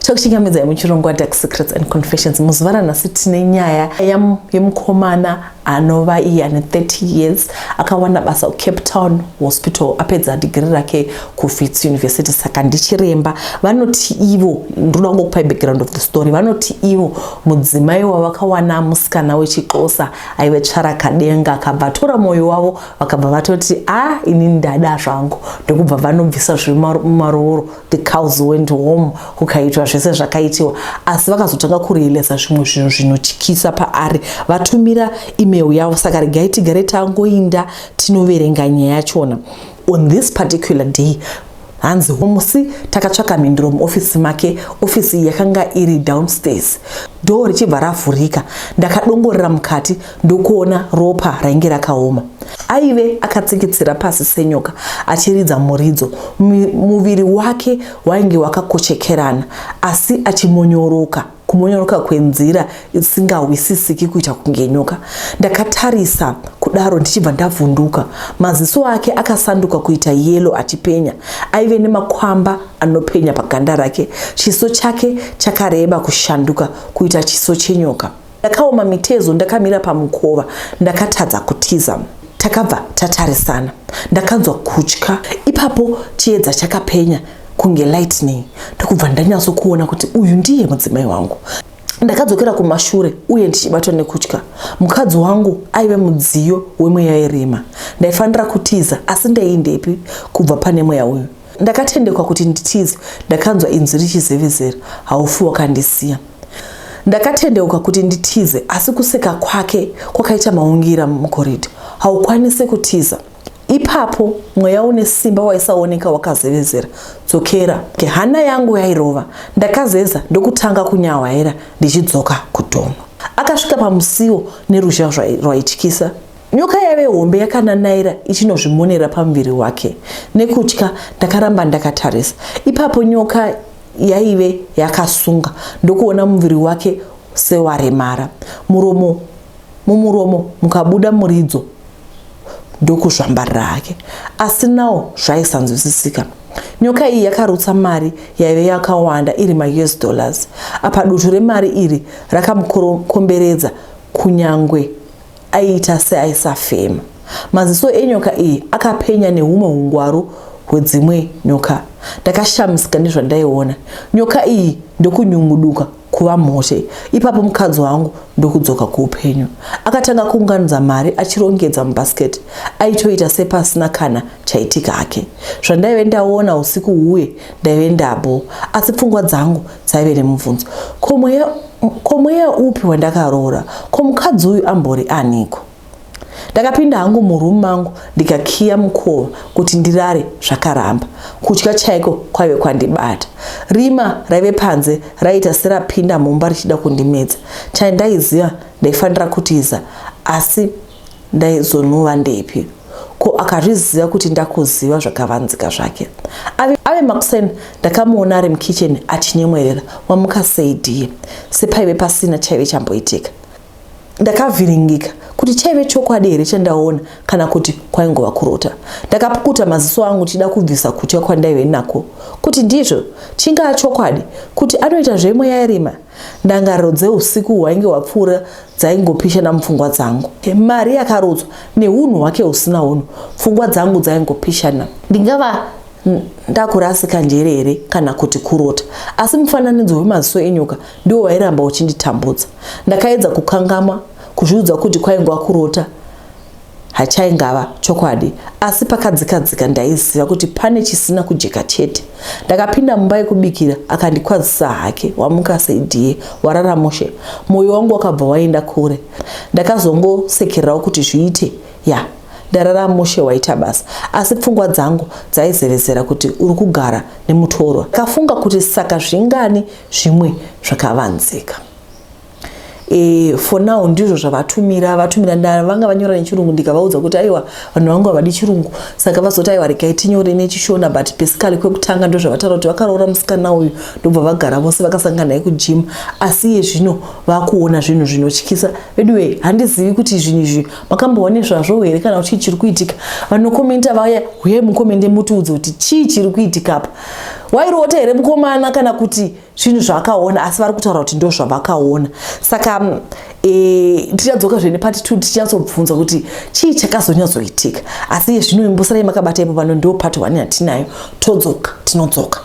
Takuchingamidza yemuchirongwa Dark Secrets and Confessions. Muzvara nhasi tine nyaya yemukomana anova iye ane 30 years akawana basa Capetown hospital apedza degree rake kuFits University. Saka ndichiremba vanoti ivo, ndoda kungokupa background of the story, vanoti ivo mudzimai wavakawana musikana wechiXhosa aive tsvarakadenga, akabva tora moyo wavo vakabva vatoti ini ndada zvangu, ndokubva vanobvisa zviri mumarooro. The cows went home, kukaitwa zvese zvakaitiwa, asi vakazotanga kurealisa zvimwe zvinhu zvinotyisa paari. Vatumira email yavo, saka regai tigare tangoinda tinoverenga nyaya yachona. On this particular day, hanzi musi takatsvaka mhinduro muofisi make. Ofisi yakanga iri downstairs, door richibva ravhurika. Ndakadongorera mukati ndokuona ropa rainge rakaoma. Aive akatsikitsira pasi senyoka achiridza muridzo. Muviri wake wainge wakakochekerana asi achimonyoroka. Kumonyoroka kwenzira isingawisisiki kuita kunge nyoka. Ndakatarisa kudaro ndichibva ndavhunduka. Maziso ake akasanduka kuita yellow achipenya. Aive nemakwamba anopenya paganda rake. Chiso chake chakareba kushanduka kuita chiso chenyoka. Ndakaoma mitezo, ndakamira pamukova, ndakatadza kutiza. Takabva tatarisana. Ndakanzwa kutya. Ipapo chiedza chakapenya kunge lightning. Ndakubva ndanyatsokuona kuti uyu ndiye mudzimai wangu. Ndakadzokera kumashure uye ndichibatwa nekutya. Mukadzi wangu aive mudziyo wemweya yerima. Ndaifanira kutiza asi ndaiendepi kubva pane mweya uyu. Ndakatendekwa kuti nditize. Ndakanzwa inzwi richizevezera, haufi wakandisiya. Ndakatendeuka kuti nditize asi kuseka kwake kwakaita maungira mukoridho. Haukwanisi kutiza. Ipapo mweya une simba waisaoneka wakazevezera. Dzokera. Hana yangu yairova. Ndakazeza ndokutanga kunyawaira ndichidzoka kudhomo. Akasvika pamusiwo neruzha rwaityisa. Nyoka yaive hombe yakananaira ichinozvimonera pamuviri wake. Nekutya ndakaramba ndakatarisa. Ipapo nyoka yaive yakasunga ndokuona muviri wake sewaremara. Mumuromo mukabuda muridzo ndokuzvambarira hake, asi nawo zvaisanzwisisika. Nyoka iyi yakarutsa mari yaive yakawanda iri ma-US dollars. Apa dutu remari iri rakamukomberedza kunyangwe aiita seaisafema. Maziso enyoka iyi akapenya nehumwe hungwaru hwedzimwe nyoka. Ndakashamisika nezvandaiona. Nyoka iyi ndokunyunguduka kuva mhosve. Ipapo mukadzi wangu ndokudzoka kuupenyu. Akatanga kuunganidza mari achirongedza mubhasiketi. Aitoita sepasina kana chaitika hake. Zvandaive ndaona usiku uye ndaive ndabo, asi pfungwa dzangu dzaive nemubvunzo. Ko mweya upi wandakaroora? Ko mukadzi uyu ambori aniko? Ndakapinda hangu murumu mangu ndikakiya mukova kuti ndirare zvakaramba. Kutya chaiko kwaive kwandibata. Rima raive panze raita serapinda mumba richida kundimedza. Chandaiziva ndaifanira kutiza, asi ndaizonova ndepi? Ko akazviziva kuti ndakuziva zvakavanzika zvake. Ave MuXhosa ndakamuona ari mukicheni achinyemwerera. Wamuka sei ndiye? Sepaive pasina chaive chamboitika. Ndakavhiringika kuti chaive chokwadi here chandaona kana kuti kwaingova kurota. Ndakapukuta maziso angu chida kubvisa kutya kwandaive nako. Kuti ndizvo chingaa chokwadi kuti anoita zvemweya yerima. Ndangariro dzeusiku hwainge hwapfuura dzaingopisha namupfungwa dzangu. Mari yakarodzwa neunhu hwake husina unhu. Pfungwa dzangu dzaingopishana. Ndingava ndakurasika njere here kana kuti kurota, asi mufananidzo wemaziso enyoka ndiwo wairamba uchinditambudza. Ndakaedza kukangama kuzviudza kuti kwaingwa kurota hachaingava chokwadi, asi pakadzikadzika ndaiziva kuti pane chisina kujeka chete. Ndakapinda mumba yekubikira akandikwazisa hake. Wamuka sei ndiye? Warara mushe? Moyo wangu wakabva waenda kure. Ndakazongosekererawo kuti zviite ndarara mushe waita basa, asi pfungwa dzangu dzaizevezera kuti uri kugara nemutorwa. Ndakafunga kuti saka zvingani zvimwe zvakavanzika. For now ndizvo zvavatumira. Vanga vanyora nechirungu ndikavaudza kuti aiwa vanhu vangu havadi chirungu, saka vazoti aiwa regai tinyore nechishona, but basically kwekutanga ndo zvavataura kuti vakaroora musikana uyu ndobva vagara vose vakasangana naye kujimu. Asi iye zvino vakuona zvinhu zvinotyisa. Anyway, handizivi kuti zvinhu izvi makamboona zvazvo here kana kuti chiri kuitika. Vanokomenta vaya uye mukomende mutiudze kuti chii chiri kuitika apa. wairota here mukomana kana kuti zvinhu zvakaona, asi vari kutaura kuti ndo zvavakaona. Saka tichadzoka zvene part 2 tichatsobvunza kuti chii chakazonyatsoitika, asi zvino imbosara makabata ipo pano ndo part 1 yatinayo. Todzoka tinodzoka.